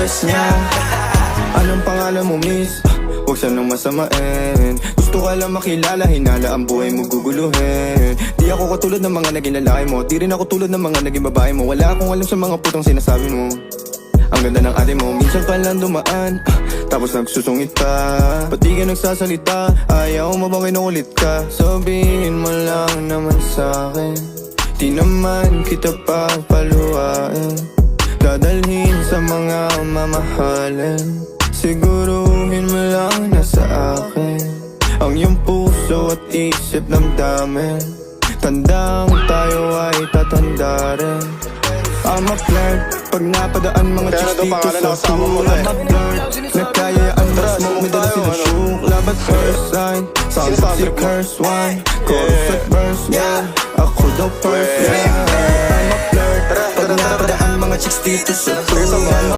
first niya. Anong pangalan mo, miss? Huwag sanang masamain. Gusto ka lang makilala, hinala ang buhay mo guguluhin. Di ako katulad ng mga naging lalaki mo, di rin ako tulad ng mga naging babae mo. Wala akong alam sa mga putong sinasabi mo. Ang ganda ng ate mo, minsan ka lang dumaan, tapos nagsusungit ka. Ba't di ka nagsasalita? Ayaw mo bang kinukulit ka? Sabihin mo lang naman sa'kin, di naman kita papaluhain. Dadalhin sa mga mamahalin. Siguruhin mo lang na sa akin ang iyong puso at isip damdamin. Tandang tayo ay tatanda rin. I'm a flirt, pag napadaan mga chicks dito sa school. I'm a flirt, nagkayaan mas mo, may dala sila syukla. But first sign, sounds like si curse one. Chorus at verse, yeah, ako daw first, yeah. I'm a flirt, pag napadaan mga chicks dito sa school.